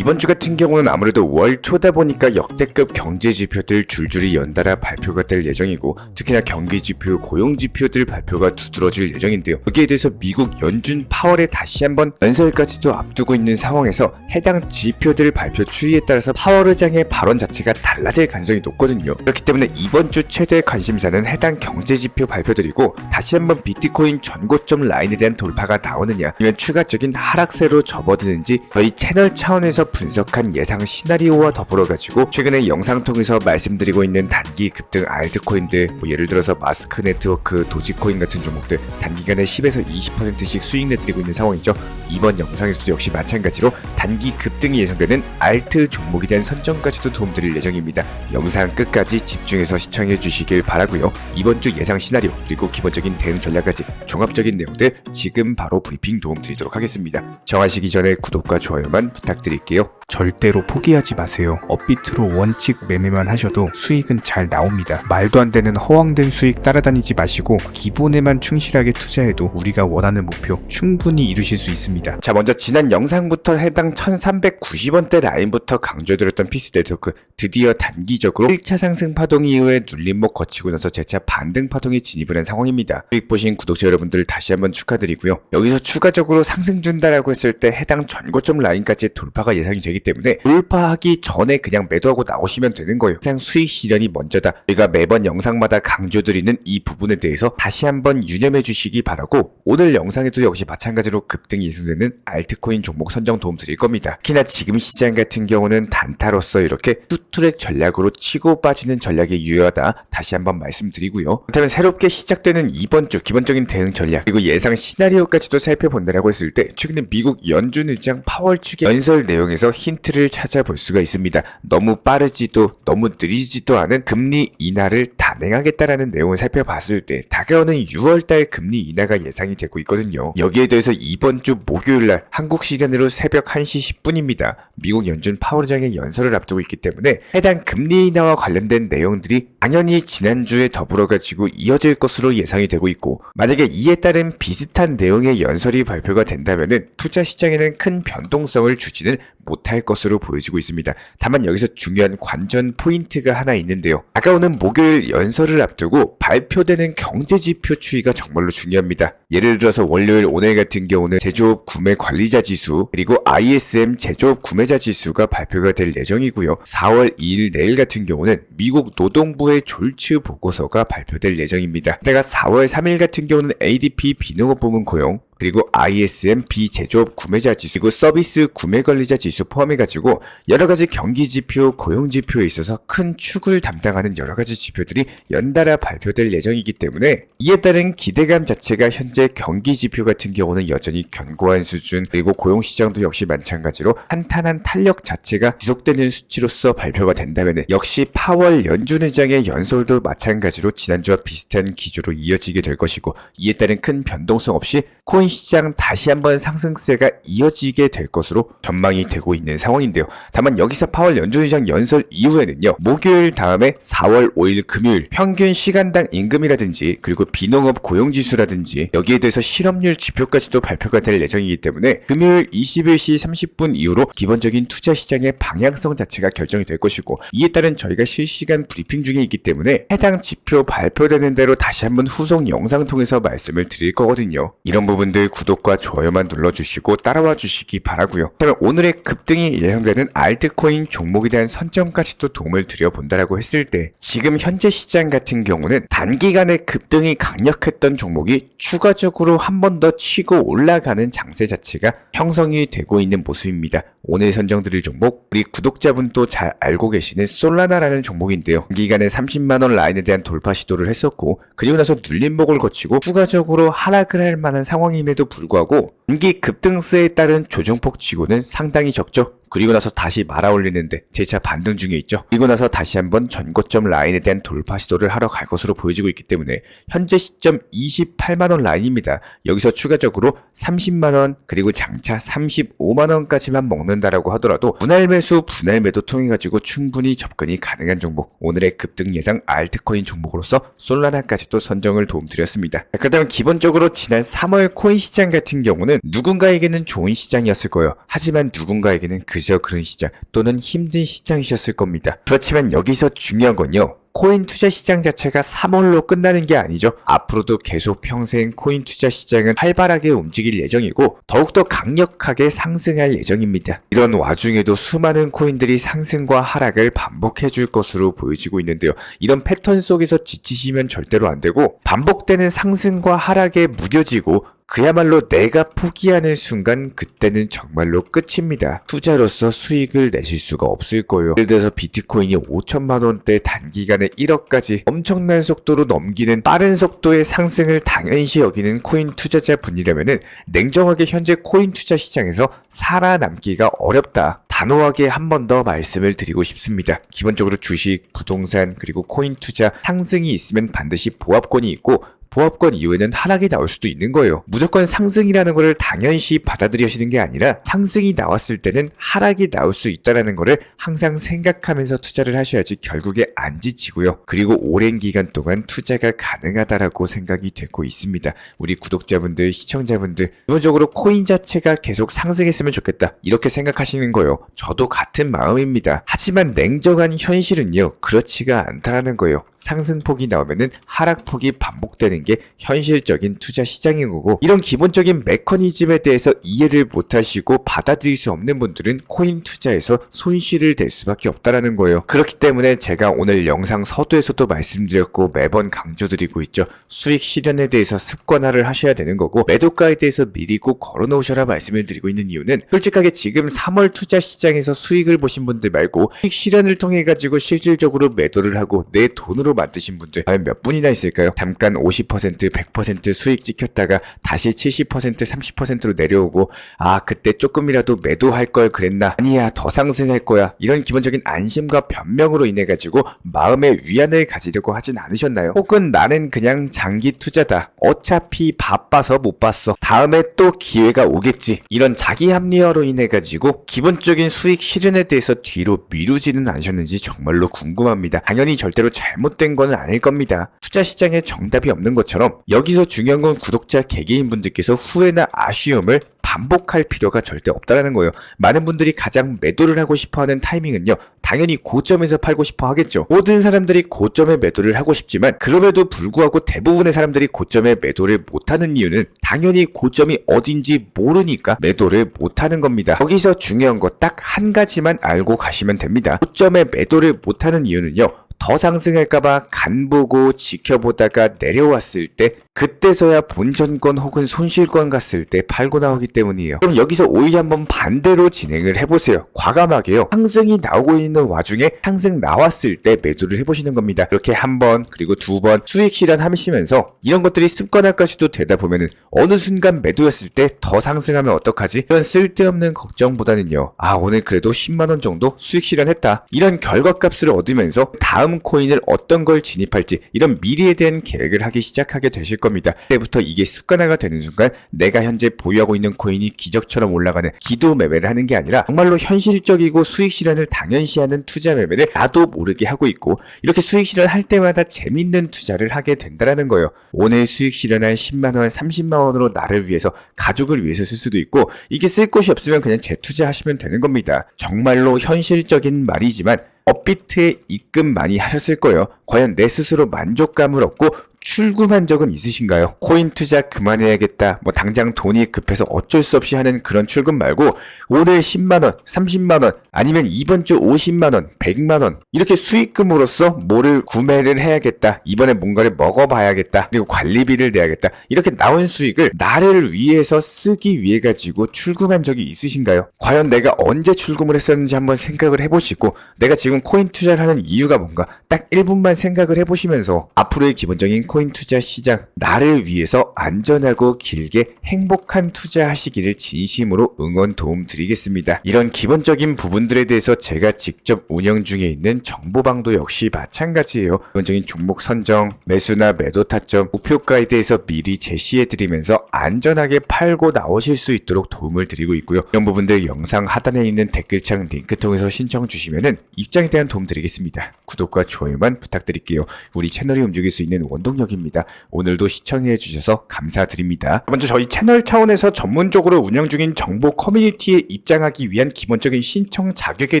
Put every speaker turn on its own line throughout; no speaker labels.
이번 주 같은 경우는 아무래도 월 초다 보니까 역대급 경제 지표들 줄줄이 연달아 발표가 될 예정이고, 특히나 경기 지표, 고용 지표들 발표가 두드러질 예정인데요. 여기에 대해서 미국 연준 파월에 다시 한번 연설까지도 앞두고 있는 상황에서 해당 지표들 발표 추이에 따라서 파월 의장의 발언 자체가 달라질 가능성이 높거든요. 그렇기 때문에 이번 주 최대 관심사는 해당 경제 지표 발표들이고, 다시 한번 비트코인 전고점 라인에 대한 돌파가 나오느냐, 아니면 추가적인 하락세로 접어드는지 저희 채널 차원에서 분석한 예상 시나리오와 더불어 가지고 최근에 영상 통해서 말씀드리고 있는 단기 급등 알트코인들, 예를 들어서 마스크 네트워크, 도지코인 같은 종목들 단기간에 10에서 20%씩 수익 내드리고 있는 상황이죠. 이번 영상에서도 역시 마찬가지로 단기 급등이 예상되는 알트 종목에 대한 선정까지도 도움드릴 예정입니다. 영상 끝까지 집중해서 시청해 주시길 바라고요. 이번 주 예상 시나리오 그리고 기본적인 대응 전략까지 종합적인 내용들 지금 바로 브리핑 도움드리도록 하겠습니다. 정하시기 전에 구독과 좋아요만 부탁드릴게요.
절대로 포기하지 마세요. 업비트로 원칙 매매만 하셔도 수익은 잘 나옵니다. 말도 안 되는 허황된 수익 따라다니지 마시고 기본에만 충실하게 투자해도 우리가 원하는 목표 충분히 이루실 수 있습니다.
자, 먼저 지난 영상부터 해당 1390원대 라인부터 강조해드렸던 피스 네트워크, 드디어 단기적으로 1차 상승 파동 이후에 눌림목 거치고 나서 재차 반등 파동에 진입을 한 상황입니다. 수익 보신 구독자 여러분들 다시 한번 축하드리고요. 여기서 추가적으로 상승 준다라고 했을 때 해당 전고점 라인까지 돌파가 예상이 되기 때문에 돌파하기 전에 그냥 매도하고 나오시면 되는 거예요. 항상 수익 실현이 먼저다. 저희가 매번 영상마다 강조드리는 이 부분에 대해서 다시 한번 유념해 주시기 바라고, 오늘 영상에도 역시 마찬가지로 급등이 예상되는 알트코인 종목 선정 도움 드릴 겁니다. 특히나 지금 시장 같은 경우는 단타로서 이렇게 투트랙 전략으로 치고 빠지는 전략이 유효하다 다시 한번 말씀드리고요. 그렇다면 새롭게 시작되는 이번 주 기본적인 대응 전략 그리고 예상 시나리오까지도 살펴본다라고 했을 때, 최근에 미국 연준 의장 파월 측의 연설 내용에서 힌트를 찾아볼 수가 있습니다. 너무 빠르지도 너무 느리지도 않은 금리 인하를 단행하겠다라는 내용을 살펴봤을 때 다가오는 6월달 금리 인하가 예상이 되고 있거든요. 여기에 대해서 이번 주 목요일날 한국 시간으로 새벽 1시 10분입니다. 미국 연준 파월 의장의 연설을 앞두고 있기 때문에 해당 금리 인하와 관련된 내용들이 당연히 지난주에 더불어가지고 이어질 것으로 예상이 되고 있고, 만약에 이에 따른 비슷한 내용의 연설이 발표가 된다면은 투자 시장에는 큰 변동성을 주지는 못할 것으로 보여지고 있습니다. 다만 여기서 중요한 관전 포인트가 하나 있는데요. 다가오는 목요일 연설을 앞두고 발표되는 경제지표 추이가 정말로 중요합니다. 예를 들어서 월요일 오늘 같은 경우는 제조업 구매 관리자 지수 그리고 ISM 제조업 구매자 지수가 발표가 될 예정이고요. 4월 2일 내일 같은 경우는 미국 노동부의 졸츠 보고서가 발표될 예정입니다. 때가 4월 3일 같은 경우는 ADP 비농업 부문 고용 그리고 ISM 비제조업 구매자 지수 그리고 서비스 구매 관리자 지수 포함해가지고 여러가지 경기 지표, 고용 지표에 있어서 큰 축을 담당하는 여러가지 지표들이 연달아 발표될 예정이기 때문에 이에 따른 기대감 자체가 현재 경기 지표 같은 경우는 여전히 견고한 수준, 그리고 고용 시장도 역시 마찬가지로 탄탄한 탄력 자체가 지속되는 수치로서 발표가 된다면 역시 파월 연준 의장의 연설도 마찬가지로 지난주와 비슷한 기조로 이어지게 될 것이고, 이에 따른 큰 변동성 없이 코인 시장 다시 한번 상승세가 이어지게 될 것으로 전망이 되고 있는 상황인데요. 다만 여기서 파월 연준 의장 연설 이후에는요, 목요일 다음에 4월 5일 금요일 평균 시간당 임금이라든지 그리고 비농업 고용지수라든지 여기에 대해서 실업률 지표까지도 발표가 될 예정이기 때문에 금요일 21시 30분 이후로 기본적인 투자 시장의 방향성 자체가 결정이 될 것이고, 이에 따른 저희가 실시간 브리핑 중에 있기 때문에 해당 지표 발표되는 대로 다시 한번 후속 영상 통해서 말씀을 드릴 거거든요. 이런 부분들 구독과 좋아요만 눌러주시고 따라와 주시기 바라고요. 그다음에 오늘의 급등이 예상되는 알트코인 종목에 대한 선정까지도 도움을 드려본다라고 했을 때, 지금 현재 시장 같은 경우는 단기간에 급등이 강력했던 종목이 추가적으로 한 번 더 치고 올라가는 장세 자체가 형성이 되고 있는 모습입니다. 오늘 선정드릴 종목, 우리 구독자분도 잘 알고 계시는 솔라나라는 종목인데요. 단기간에 30만원 라인에 대한 돌파 시도를 했었고, 그리고 나서 눌림목을 거치고 추가적으로 하락을 할 만한 상황임에도 불구하고 단기 급등세에 따른 조정폭 치고는 상당히 적죠. 그리고 나서 다시 말아올리는데 재차 반등 중에 있죠. 그리고 나서 다시 한번 전고점 라인에 대한 돌파 시도를 하러 갈 것으로 보여지고 있기 때문에 현재 시점 28만원 라인입니다. 여기서 추가적으로 30만원 그리고 장차 35만원까지만 먹는다라고 하더라도 분할 매수, 분할 매도 통해가지고 충분히 접근이 가능한 종목, 오늘의 급등 예상 알트코인 종목으로서 솔라나까지도 선정을 도움드렸습니다. 그렇다면 기본적으로 지난 3월 코인 시장 같은 경우는 누군가에게는 좋은 시장이었을 거예요. 하지만 누군가에게는 그 그저 그런 시장 또는 힘든 시장이셨을 겁니다. 그렇지만 여기서 중요한 건요. 코인 투자 시장 자체가 3월로 끝나는 게 아니죠. 앞으로도 계속 평생 코인 투자 시장은 활발하게 움직일 예정이고 더욱더 강력하게 상승할 예정입니다. 이런 와중에도 수많은 코인들이 상승과 하락을 반복해 줄 것으로 보여지고 있는데요. 이런 패턴 속에서 지치시면 절대로 안 되고 반복되는 상승과 하락에 무뎌지고 그야말로 내가 포기하는 순간 그때는 정말로 끝입니다. 투자로서 수익을 내실 수가 없을 거예요. 예를 들어서 비트코인이 5천만 원대 단기간에 1억까지 엄청난 속도로 넘기는 빠른 속도의 상승을 당연시 여기는 코인 투자자분이라면은 냉정하게 현재 코인 투자 시장에서 살아남기가 어렵다. 단호하게 한 번 더 말씀을 드리고 싶습니다. 기본적으로 주식, 부동산, 그리고 코인 투자 상승이 있으면 반드시 보합권이 있고 보합권 이후에는 하락이 나올 수도 있는 거예요. 무조건 상승이라는 거를 당연시 받아들여지는 게 아니라 상승이 나왔을 때는 하락이 나올 수 있다는 거를 항상 생각하면서 투자를 하셔야지 결국에 안 지치고요. 그리고 오랜 기간 동안 투자가 가능하다라고 생각이 되고 있습니다. 우리 구독자분들, 시청자분들 기본적으로 코인 자체가 계속 상승했으면 좋겠다 이렇게 생각하시는 거예요. 저도 같은 마음입니다. 하지만 냉정한 현실은요. 그렇지가 않다는 거예요. 상승폭이 나오면은 하락폭이 반복되는 게 현실적인 투자 시장인 거고 이런 기본적인 메커니즘에 대해서 이해를 못하시고 받아들일 수 없는 분들은 코인 투자에서 손실을 낼 수밖에 없다라는 거예요. 그렇기 때문에 제가 오늘 영상 서두에서도 말씀드렸고 매번 강조드리고 있죠. 수익 실현에 대해서 습관화를 하셔야 되는 거고 매도가에 대해서 미리 꼭 걸어놓으셔라 말씀을 드리고 있는 이유는 솔직하게 지금 3월 투자 시장에서 수익을 보신 분들 말고 수익 실현을 통해 가지고 실질적으로 매도를 하고 내 돈으로 만드신 분들 과연 몇 분이나 있을까요? 잠깐 50%, 100% 수익 찍혔다가 다시 70%, 30%로 내려오고 아 그때 조금이라도 매도할 걸 그랬나? 아니야 더 상승할 거야. 이런 기본적인 안심과 변명으로 인해 가지고 마음의 위안을 가지려고 하진 않으셨나요? 혹은 나는 그냥 장기 투자다. 어차피 바빠서 못 봤어. 다음에 또 기회가 오겠지. 이런 자기 합리화로 인해 가지고 기본적인 수익 실현에 대해서 뒤로 미루지는 않으셨는지 정말로 궁금합니다. 당연히 절대로 잘못된 건 아닐 겁니다. 투자 시장에 정답이 없는 것처럼 여기서 중요한 건 구독자 개개인 분들께서 후회나 아쉬움을 반복할 필요가 절대 없다라는 거예요. 많은 분들이 가장 매도를 하고 싶어하는 타이밍은요. 당연히 고점에서 팔고 싶어 하겠죠. 모든 사람들이 고점에 매도를 하고 싶지만 그럼에도 불구하고 대부분의 사람들이 고점에 매도를 못하는 이유는 당연히 고점이 어딘지 모르니까 매도를 못하는 겁니다. 여기서 중요한 거 딱 한 가지만 알고 가시면 됩니다. 고점에 매도를 못하는 이유는요. 더 상승할까봐 간보고 지켜보다가 내려왔을 때 그때서야 본전권 혹은 손실권 갔을 때 팔고 나오기 때문이에요. 그럼 여기서 오히려 한번 반대로 진행을 해보세요. 과감하게요. 상승이 나오고 있는 와중에 상승 나왔을 때 매도를 해보시는 겁니다. 이렇게 한 번 그리고 두 번 수익 실현하시면서 이런 것들이 습관화까지도 되다 보면은 어느 순간 매도였을 때 더 상승하면 어떡하지? 이런 쓸데없는 걱정보다는요. 아 오늘 그래도 10만원 정도 수익 실현했다. 이런 결과값을 얻으면서 다음 코인을 어떤 걸 진입할지 이런 미래에 대한 계획을 하기 시작하게 되실 겁니다. 그때부터 이게 습관화가 되는 순간 내가 현재 보유하고 있는 코인이 기적처럼 올라가는 기도 매매를 하는 게 아니라 정말로 현실적이고 수익 실현을 당연시하는 투자 매매를 나도 모르게 하고 있고 이렇게 수익 실현할 때마다 재밌는 투자를 하게 된다는 거예요. 오늘 수익 실현한 10만원, 30만원으로 나를 위해서 가족을 위해서 쓸 수도 있고 이게 쓸 곳이 없으면 그냥 재투자하시면 되는 겁니다. 정말로 현실적인 말이지만 업비트에 입금 많이 하셨을 거예요. 과연 내 스스로 만족감을 얻고 출금한 적은 있으신가요? 코인 투자 그만해야겠다. 뭐 당장 돈이 급해서 어쩔 수 없이 하는 그런 출금 말고 오늘 10만원, 30만원 아니면 이번 주 50만원, 100만원 이렇게 수익금으로서 뭐를 구매를 해야겠다. 이번에 뭔가를 먹어봐야겠다. 그리고 관리비를 내야겠다. 이렇게 나온 수익을 나를 위해서 쓰기 위해 가지고 출금한 적이 있으신가요? 과연 내가 언제 출금을 했었는지 한번 생각을 해보시고 내가 지금 코인 투자를 하는 이유가 뭔가 딱 1분만 생각을 해보시면서 앞으로의 기본적인 코인 투자 시장 나를 위해서 안전하고 길게 행복한 투자하시기를 진심으로 응원 도움 드리겠습니다. 이런 기본적인 부분들에 대해서 제가 직접 운영 중에 있는 정보방도 역시 마찬가지예요. 기본적인 종목 선정, 매수나 매도 타점, 목표가에 대해서 미리 제시해드리면서 안전하게 팔고 나오실 수 있도록 도움을 드리고 있고요. 이런 부분들 영상 하단에 있는 댓글창 링크 통해서 신청 주시면은 입장 결정에 대한 도움 드리겠습니다. 구독과 좋아요만 부탁드릴게요. 우리 채널이 움직일 수 있는 원동력입니다. 오늘도 시청해 주셔서 감사드립니다. 먼저 저희 채널 차원에서 전문적으로 운영 중인 정보 커뮤니티에 입장하기 위한 기본적인 신청 자격에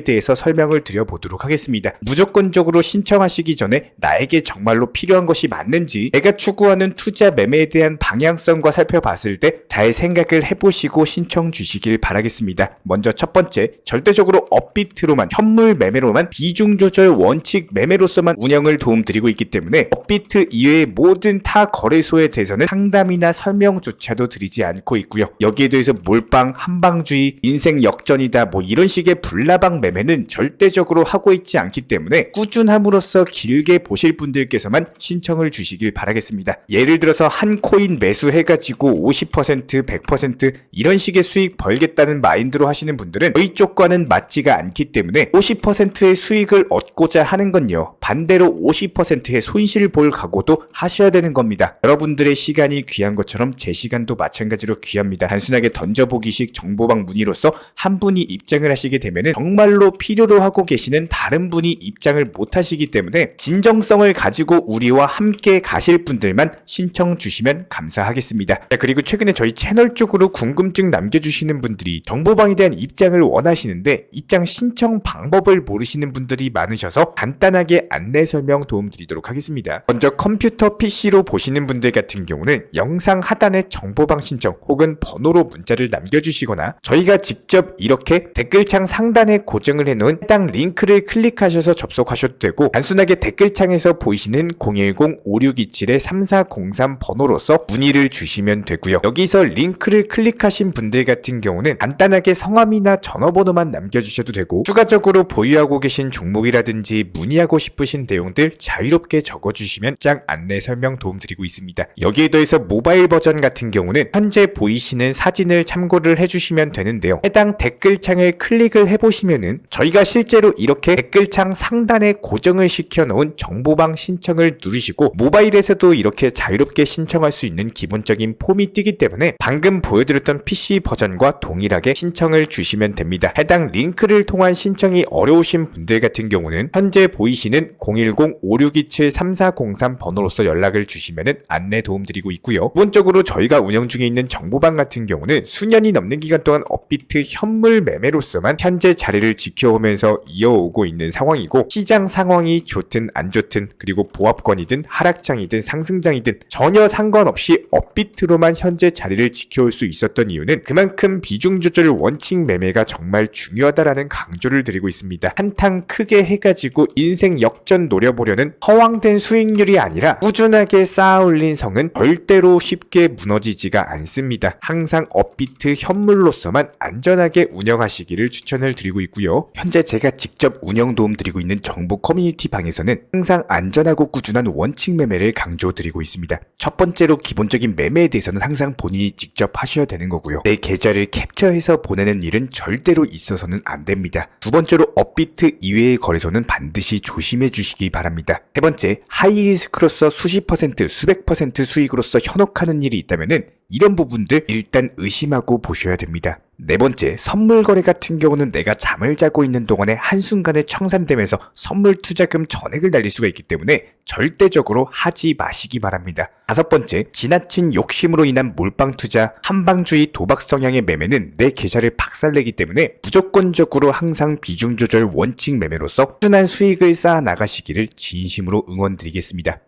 대해서 설명을 드려보도록 하겠습니다. 무조건적으로 신청하시기 전에 나에게 정말로 필요한 것이 맞는지, 내가 추구하는 투자 매매에 대한 방향성과 살펴봤을 때 잘 생각을 해보시고 신청 주시길 바라겠습니다. 먼저 첫 번째, 절대적으로 업비트로만, 현물 매매로만, 비중 조절 원칙 매매로서만 운영을 도움드리고 있기 때문에 업비트 이외의 모든 타 거래소에 대해서는 상담이나 설명조차도 드리지 않고 있고요. 여기에 대해서 몰빵, 한방주의, 인생 역전이다 뭐 이런 식의 불나방 매매는 절대적으로 하고 있지 않기 때문에 꾸준함으로써 길게 보실 분들께서만 신청을 주시길 바라겠습니다. 예를 들어서 한 코인 매수해가지고 50%, 100% 이런 식의 수익 벌겠다는 마인드로 하시는 분들은 저희 쪽과는 맞지가 않기 때문에 50%의 수익을 얻고자 하는 건요, 반대로 50%의 손실을 볼 각오도 하셔야 되는 겁니다. 여러분들의 시간이 귀한 것처럼 제 시간도 마찬가지로 귀합니다. 단순하게 던져보기식 정보방 문의로서 한 분이 입장을 하시게 되면은 정말로 필요로 하고 계시는 다른 분이 입장을 못 하시기 때문에 진정성을 가지고 우리와 함께 가실 분들만 신청 주시면 감사하겠습니다. 자, 그리고 최근에 저희 채널 쪽으로 궁금증 남겨주시는 분들이 정보방에 대한 입장을 원하시는데 입장 신청 방법을 모르시는 분들이 많으셔서 간단하게 안내 설명 도움드리도록 하겠습니다. 먼저 컴퓨터 PC로 보시는 분들 같은 경우는 영상 하단에 정보방 신청 혹은 번호로 문자를 남겨주시거나 저희가 직접 이렇게 댓글창 상단에 고정을 해놓은 해당 링크를 클릭하셔서 접속하셔도 되고, 단순하게 댓글창에서 보이시는 010-5627-3403 번호로서 문의를 주시면 되고요. 여기서 링크를 클릭하신 분들 같은 경우는 간단하게 성함이나 전화번호만 남겨주셔도 되고, 추가적으로 보유하고 계신 종목이라든지 문의하고 싶으신 내용들 자유롭게 적어주시면 짝 안내 설명 도움드리고 있습니다. 여기에 더해서 모바일 버전 같은 경우는 현재 보이시는 사진을 참고를 해주시면 되는데요. 해당 댓글창을 클릭을 해보시면은 저희가 실제로 이렇게 댓글창 상단에 고정을 시켜놓은 정보방 신청을 누르시고 모바일에서도 이렇게 자유롭게 신청할 수 있는 기본적인 폼이 뜨기 때문에 방금 보여드렸던 PC 버전과 동일하게 신청을 주시면 됩니다. 해당 링크를 통한 신청이 어려우신 분들 같은 경우는 현재 보이시는 010-5627-3403 번호로서 연락을 주시면 안내 도움드리고 있고요. 기본적으로 저희가 운영 중에 있는 정보방 같은 경우는 수년이 넘는 기간 동안 업비트 현물 매매로서만 현재 자리를 지켜오면서 이어오고 있는 상황이고, 시장 상황이 좋든 안 좋든, 그리고 보합권이든 하락장이든 상승장이든 전혀 상관없이 업비트로만 현재 자리를 지켜올 수 있었던 이유는 그만큼 비중 조절 원칙 매매가 정말 중요하다라는 강조를 드리고 있습니다. 한탕 크게 해가지고 인생 역전 노려보려는 허황된 수익률이 아니라 꾸준하게 쌓아 올린 성은 절대로 쉽게 무너지지가 않습니다. 항상 업비트 현물로서만 안전하게 운영하시기를 추천을 드리고 있고요. 현재 제가 직접 운영 도움 드리고 있는 정보 커뮤니티 방에서는 항상 안전하고 꾸준한 원칙 매매를 강조드리고 있습니다. 첫 번째로 기본적인 매매에 대해서는 항상 본인이 직접 하셔야 되는 거고요. 내 계좌를 캡처해서 보내는 일은 절대로 있어서는 안 됩니다. 두 번째로 업비트 이외의 거래소는 반드시 조심해 주시기 바랍니다. 세 번째, 하이리스크로서 수십 퍼센트, 수백 퍼센트 수익으로서 현혹하는 일이 있다면은 이런 부분들 일단 의심하고 보셔야 됩니다. 네 번째, 선물 거래 같은 경우는 내가 잠을 자고 있는 동안에 한순간에 청산되면서 선물 투자금 전액을 날릴 수가 있기 때문에 절대적으로 하지 마시기 바랍니다. 다섯 번째, 지나친 욕심으로 인한 몰빵 투자, 한방주의 도박 성향의 매매는 내 계좌를 박살내기 때문에 무조건적으로 항상 비중 조절 원칙 매매로서 꾸준한 수익을 쌓아 나가시기를 진심으로 응원드리겠습니다.